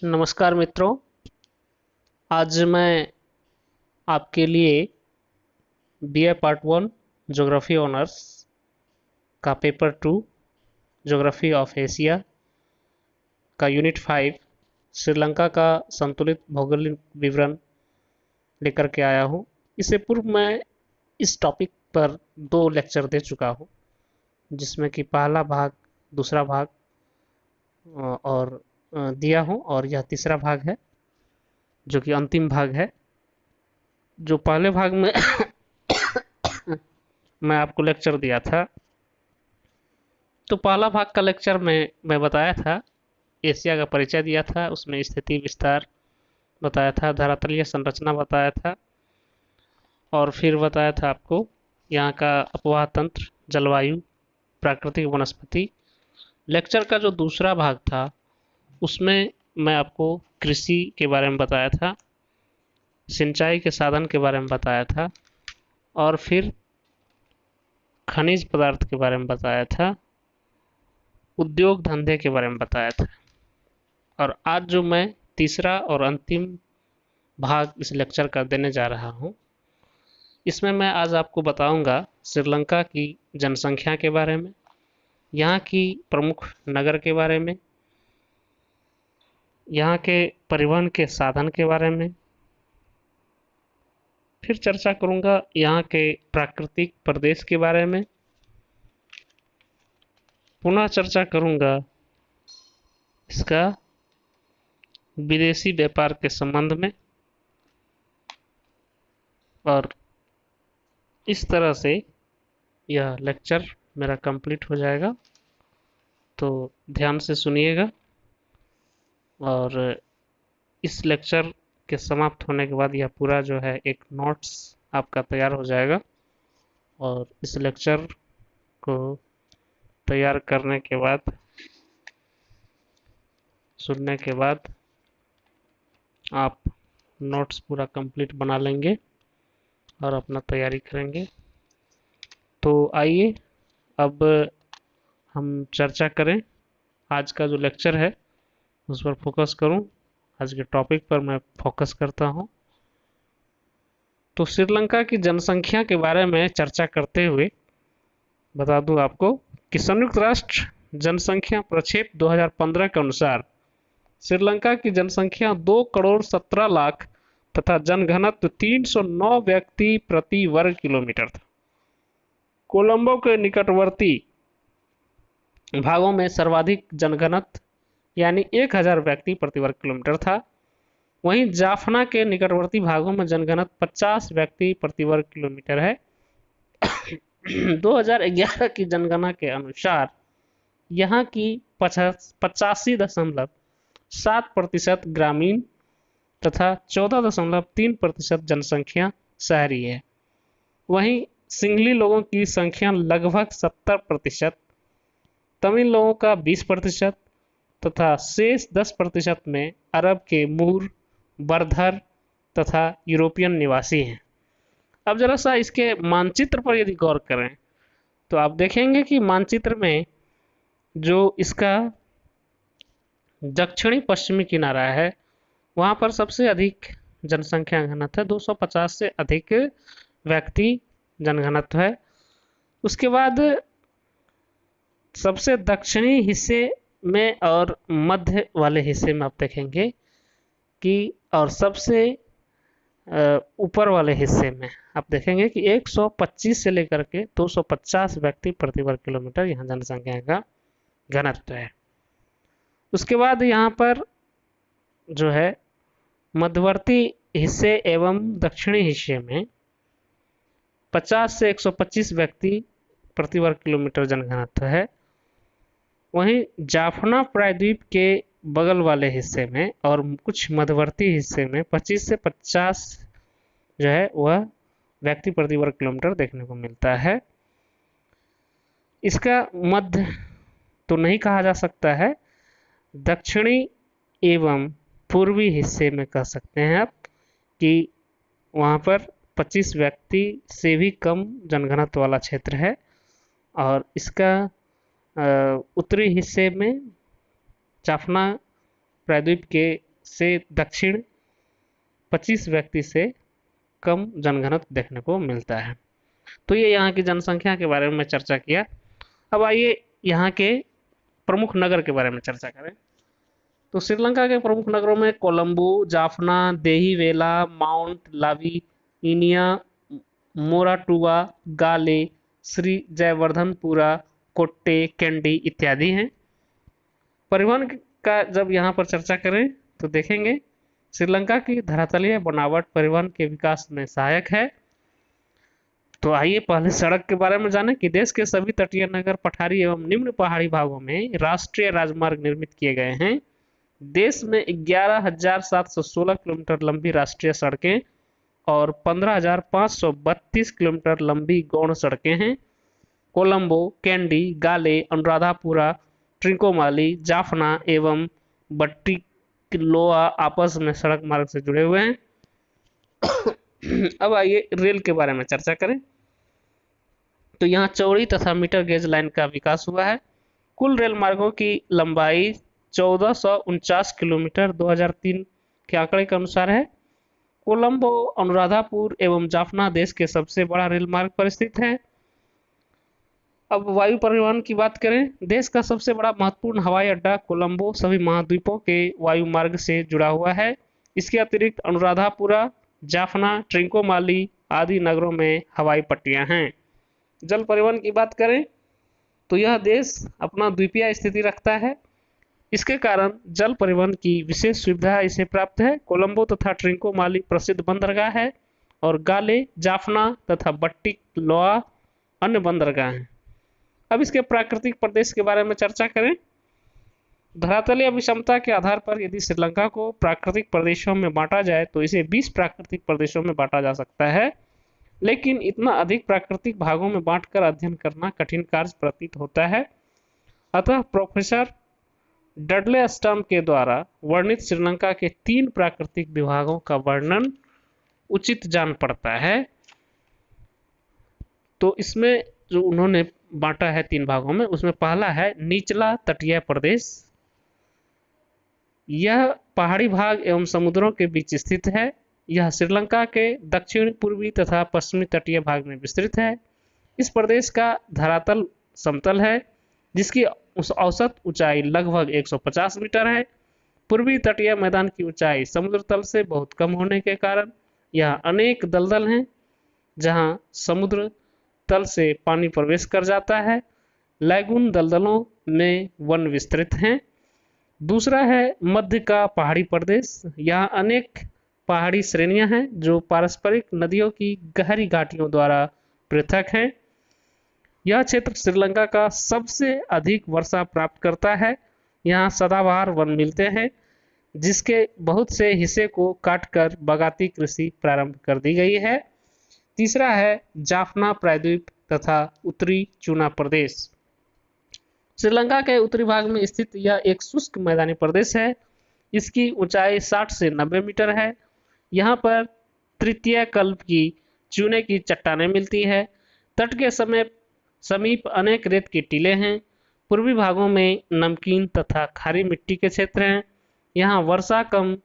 नमस्कार मित्रों। आज मैं आपके लिए बीए पार्ट 1 ज्योग्राफी ऑनर्स का पेपर 2 ज्योग्राफी ऑफ एशिया का यूनिट 5 श्रीलंका का संतुलित भौगोलिक विवरण लेकर के आया हूँ। इससे पूर्व मैं इस टॉपिक पर 2 लेक्चर दे चुका हूँ, जिसमें कि पहला भाग, दूसरा भाग और दिया हूँ, और यह तीसरा भाग है जो कि अंतिम भाग है। जो पहले भाग में मैं आपको लेक्चर दिया था, तो पहला भाग का लेक्चर में मैं बताया था, एशिया का परिचय दिया था, उसमें स्थिति विस्तार बताया था, धरातलीय संरचना बताया था, और फिर बताया था आपको यहाँ का अपवाह तंत्र, जलवायु, प्राकृतिक वनस्पति। लेक्चर का जो दूसरा भाग था उसमें मैं आपको कृषि के बारे में बताया था, सिंचाई के साधन के बारे में बताया था, और फिर खनिज पदार्थ के बारे में बताया था, उद्योग धंधे के बारे में बताया था। और आज जो मैं तीसरा और अंतिम भाग इस लेक्चर का देने जा रहा हूँ, इसमें मैं आज आपको बताऊंगा श्रीलंका की जनसंख्या के बारे में, यहाँ की प्रमुख नगर के बारे में, यहाँ के परिवहन के साधन के बारे में, फिर चर्चा करूंगा यहाँ के प्राकृतिक प्रदेश के बारे में, पुनः चर्चा करूंगा इसका विदेशी व्यापार के संबंध में, और इस तरह से यह लेक्चर मेरा कंप्लीट हो जाएगा। तो ध्यान से सुनिएगा, और इस लेक्चर के समाप्त होने के बाद यह पूरा जो है एक नोट्स आपका तैयार हो जाएगा। और इस लेक्चर को तैयार करने के बाद, सुनने के बाद आप नोट्स पूरा कंप्लीट बना लेंगे और अपना तैयारी करेंगे। तो आइए अब हम चर्चा करें। आज का जो लेक्चर है उस पर फोकस करूं, आज के टॉपिक पर मैं फोकस करता हूं। तो श्रीलंका की जनसंख्या के बारे में चर्चा करते हुए बता दूं आपको कि संयुक्त राष्ट्र जनसंख्या प्रक्षेप 2015 के अनुसार श्रीलंका की जनसंख्या 2,17,00,000 तथा जनघनत्व 309 व्यक्ति प्रति वर्ग किलोमीटर था। कोलंबो के निकटवर्ती भागों में सर्वाधिक जनघनत्व यानी 1,000 व्यक्ति प्रति वर्ग किलोमीटर था। वहीं जाफना के निकटवर्ती भागों में जनघनत्व 50 व्यक्ति प्रति वर्ग किलोमीटर है। 2011 की जनगणना के अनुसार यहाँ की 85.7% ग्रामीण तथा 14.3% जनसंख्या शहरी है। वहीं सिंहली लोगों की संख्या लगभग 70%, तमिल लोगों का 20% तथा शेष 10% में अरब के मूर, बर्धर तथा यूरोपियन निवासी हैं। अब जरा सा इसके मानचित्र पर यदि गौर करें तो आप देखेंगे कि मानचित्र में जो इसका दक्षिणी पश्चिमी किनारा है वहां पर सबसे अधिक जनसंख्या घनत्व है, 250 से अधिक व्यक्ति जनघनत्व है। उसके बाद सबसे दक्षिणी हिस्से में और मध्य वाले हिस्से में आप देखेंगे कि, और सबसे ऊपर वाले हिस्से में आप देखेंगे कि 125 से लेकर के 250 व्यक्ति प्रति वर्ग किलोमीटर यहाँ जनसंख्या का घनत्व है। उसके बाद यहाँ पर जो है मध्यवर्ती हिस्से एवं दक्षिणी हिस्से में 50 से 125 व्यक्ति प्रति वर्ग किलोमीटर जनघनत्व है। वहीं जाफना प्रायद्वीप के बगल वाले हिस्से में और कुछ मध्यवर्ती हिस्से में 25 से 50 जो है वह व्यक्ति प्रति वर्ग किलोमीटर देखने को मिलता है। इसका मध्य तो नहीं कहा जा सकता है, दक्षिणी एवं पूर्वी हिस्से में कह सकते हैं आप कि वहाँ पर 25 व्यक्ति से भी कम जनघनत्व वाला क्षेत्र है। और इसका उत्तरी हिस्से में जाफना प्रायद्वीप के से दक्षिण 25 व्यक्ति से कम जनघनत्व देखने को मिलता है। तो ये यहाँ की जनसंख्या के बारे में मैं चर्चा किया। अब आइए यहाँ के प्रमुख नगर के बारे में चर्चा करें। तो श्रीलंका के प्रमुख नगरों में कोलंबो, जाफना, देहीवेला, माउंट लावीनिया, मोराटुआ, गाले, श्री जयवर्धनपुरा, कोट्टे, कैंडी इत्यादि हैं। परिवहन का जब यहाँ पर चर्चा करें तो देखेंगे श्रीलंका की धरातलीय बनावट परिवहन के विकास में सहायक है। तो आइए पहले सड़क के बारे में जानें कि देश के सभी तटीय नगर, पठारी एवं निम्न पहाड़ी भागों में राष्ट्रीय राजमार्ग निर्मित किए गए हैं। देश में 11,716 किलोमीटर लंबी राष्ट्रीय सड़कें और 15,532 किलोमीटर लंबी गौण सड़कें हैं। कोलंबो, कैंडी, गाले, अनुराधापुरा, ट्रिंकोमाली, जाफना एवं बट्टिलोआ आपस में सड़क मार्ग से जुड़े हुए हैं। अब आइए रेल के बारे में चर्चा करें। तो यहाँ चौड़ी तथा मीटर गेज लाइन का विकास हुआ है। कुल रेल मार्गों की लंबाई 1449 किलोमीटर 2003 के आंकड़े के अनुसार है। कोलंबो, अनुराधापुर एवं जाफना देश के सबसे बड़ा रेल मार्ग पर स्थित है। अब वायु परिवहन की बात करें, देश का सबसे बड़ा महत्वपूर्ण हवाई अड्डा कोलंबो सभी महाद्वीपों के वायु मार्ग से जुड़ा हुआ है। इसके अतिरिक्त अनुराधापुरा, जाफना, ट्रिंकोमाली आदि नगरों में हवाई पट्टियां हैं। जल परिवहन की बात करें तो यह देश अपना द्वीपीय स्थिति रखता है। इसके कारण जल परिवहन की विशेष सुविधा इसे प्राप्त है। कोलंबो तथा ट्रिंकोमाली प्रसिद्ध बंदरगाह है और गाले, जाफना तथा बट्टिलोआ अन्य बंदरगाह हैं। अब इसके प्राकृतिक प्रदेश के बारे में चर्चा करें। धरातलीय विषमता के आधार पर यदि श्रीलंका को प्राकृतिक प्रदेशों में बांटा जाए तो इसे 20 प्राकृतिक प्रदेशों में बांटा जा सकता है, लेकिन इतना अधिक प्राकृतिक भागों में बांटकर अध्ययन करना कठिन कार्य प्रतीत होता है। अतः प्रोफेसर डडले स्टर्म के द्वारा वर्णित श्रीलंका के 3 प्राकृतिक विभागों का वर्णन उचित जान पड़ता है। तो इसमें जो उन्होंने बांटा है 3 भागों में, उसमें पहला है निचला तटीय प्रदेश। यह पहाड़ी भाग एवं समुद्रों के बीच स्थित है। यह श्रीलंका के दक्षिण पूर्वी तथा पश्चिमी तटीय भाग में विस्तृत है। इस प्रदेश का धरातल समतल है, जिसकी औसत ऊंचाई लगभग 150 मीटर है। पूर्वी तटीय मैदान की ऊंचाई समुद्र तल से बहुत कम होने के कारण यहाँ अनेक दलदल हैं, जहाँ समुद्र तल से पानी प्रवेश कर जाता है। लैगून दलदलों में वन विस्तृत हैं। दूसरा है मध्य का पहाड़ी प्रदेश। यहाँ अनेक पहाड़ी श्रेणियां हैं जो पारस्परिक नदियों की गहरी घाटियों द्वारा पृथक हैं। यह क्षेत्र श्रीलंका का सबसे अधिक वर्षा प्राप्त करता है। यहाँ सदाबहार वन मिलते हैं, जिसके बहुत से हिस्से को काटकर बागाती कृषि प्रारंभ कर दी गई है। तीसरा है जाफना प्रायद्वीप तथा उत्तरी चूना प्रदेश। श्रीलंका के उत्तरी भाग में स्थित यह एक शुष्क मैदानी प्रदेश है। इसकी ऊंचाई 60 से 90 मीटर है। यहाँ पर तृतीय कल्प की चूने की चट्टानें मिलती है। तट के समीप अनेक रेत के टीले हैं। पूर्वी भागों में नमकीन तथा खारी मिट्टी के क्षेत्र हैं। यहाँ वर्षा कम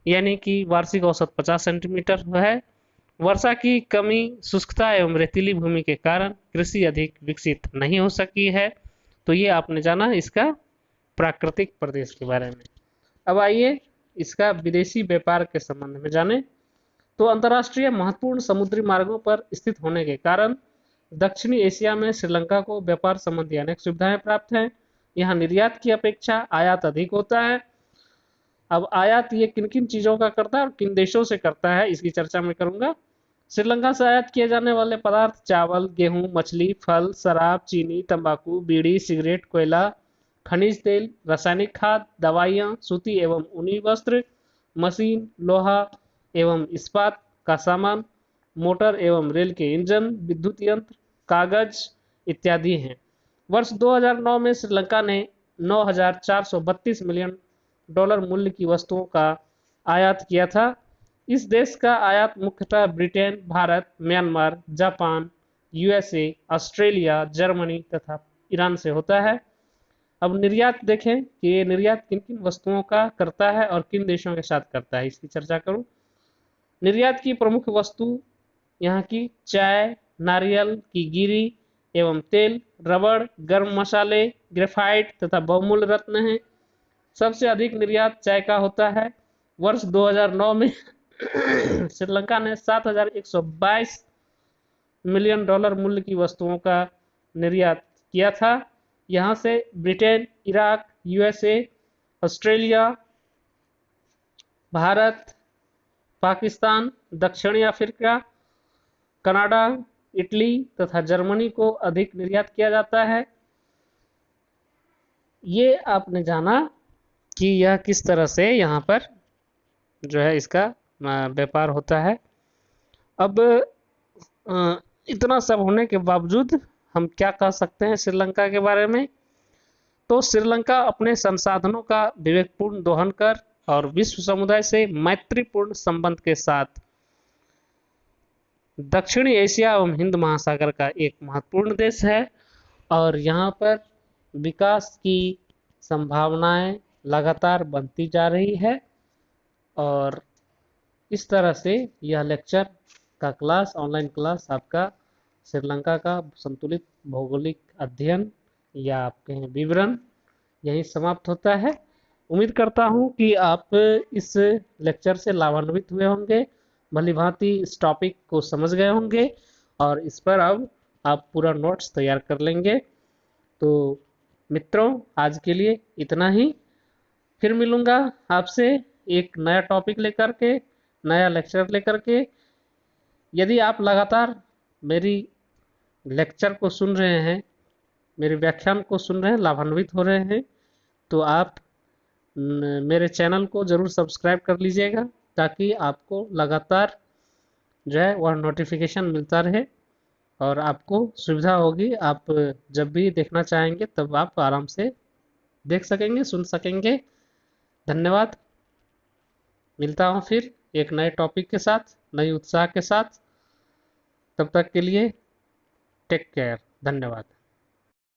यानी कि वार्षिक औसत 50 सेंटीमीटर है। वर्षा की कमी, शुष्कता एवं रेतीली भूमि के कारण कृषि अधिक विकसित नहीं हो सकी है। तो ये आपने जाना इसका प्राकृतिक प्रदेश के बारे में। अब आइए इसका विदेशी व्यापार के संबंध में जानें। तो अंतर्राष्ट्रीय महत्वपूर्ण समुद्री मार्गों पर स्थित होने के कारण दक्षिणी एशिया में श्रीलंका को व्यापार संबंधी अनेक सुविधाएं प्राप्त हैं। यहाँ निर्यात की अपेक्षा आयात अधिक होता है। अब आयात ये किन किन चीजों का करता है और किन देशों से करता है, इसकी चर्चा मैं करूंगा। श्रीलंका से आयात किए जाने वाले पदार्थ चावल, गेहूं, मछली, फल, शराब, चीनी, तंबाकू, बीड़ी, सिगरेट, कोयला, खनिज तेल, रासायनिक खाद, दवाइयाँ, सूती एवं ऊनी वस्त्र, मशीन, लोहा एवं इस्पात का सामान, मोटर एवं रेल के इंजन, विद्युत यंत्र, कागज इत्यादि हैं। वर्ष 2009 में श्रीलंका ने 9,432 मिलियन डॉलर मूल्य की वस्तुओं का आयात किया था। इस देश का आयात मुख्यतः Britain, Bharat, Myanmar, Japan, USA, Australia, Germany तथा ईरान से होता है। अब निर्यात देखें कि ये निर्यात किन किन वस्तुओं का करता है और किन देशों के साथ करता है, इसकी चर्चा करूं। निर्यात की प्रमुख वस्तु यहाँ की चाय, नारियल की गिरी एवं तेल, रबड़, गर्म मसाले, ग्रेफाइट तथा बहुमूल्य रत्न हैं। सबसे अधिक निर्यात चाय का होता है। वर्ष 2009 में श्रीलंका ने 7,122 मिलियन डॉलर मूल्य की वस्तुओं का निर्यात किया था। यहाँ से Britain, Iraq, USA, Australia, Bharat, Pakistan, दक्षिणी अफ्रीका, कनाडा, इटली तथा जर्मनी को अधिक निर्यात किया जाता है। ये आपने जाना कि यह किस तरह से यहाँ पर जो है इसका व्यापार होता है। अब इतना सब होने के बावजूद हम क्या कह सकते हैं श्रीलंका के बारे में। तो श्रीलंका अपने संसाधनों का विवेकपूर्ण दोहन कर और विश्व समुदाय से मैत्रीपूर्ण संबंध के साथ दक्षिणी एशिया एवं हिंद महासागर का एक महत्वपूर्ण देश है और यहाँ पर विकास की संभावनाएं लगातार बनती जा रही है। और इस तरह से यह लेक्चर का क्लास, ऑनलाइन क्लास आपका श्रीलंका का संतुलित भौगोलिक अध्ययन या आप कहें विवरण यहीं समाप्त होता है। उम्मीद करता हूं कि आप इस लेक्चर से लाभान्वित हुए होंगे, भली भांति इस टॉपिक को समझ गए होंगे और इस पर अब आप पूरा नोट्स तैयार कर लेंगे। तो मित्रों, आज के लिए इतना ही। फिर मिलूंगा आपसे एक नया टॉपिक लेकर के, नया लेक्चर लेकर के। यदि आप लगातार मेरी लेक्चर को सुन रहे हैं, मेरे व्याख्यान को सुन रहे हैं, लाभान्वित हो रहे हैं, तो आप मेरे चैनल को ज़रूर सब्सक्राइब कर लीजिएगा ताकि आपको लगातार जो है वह नोटिफिकेशन मिलता रहे और आपको सुविधा होगी। आप जब भी देखना चाहेंगे तब आप आराम से देख सकेंगे, सुन सकेंगे। धन्यवाद। मिलता हूँ फिर एक नए टॉपिक के साथ, नई उत्साह के साथ। तब तक के लिए टेक केयर। धन्यवाद।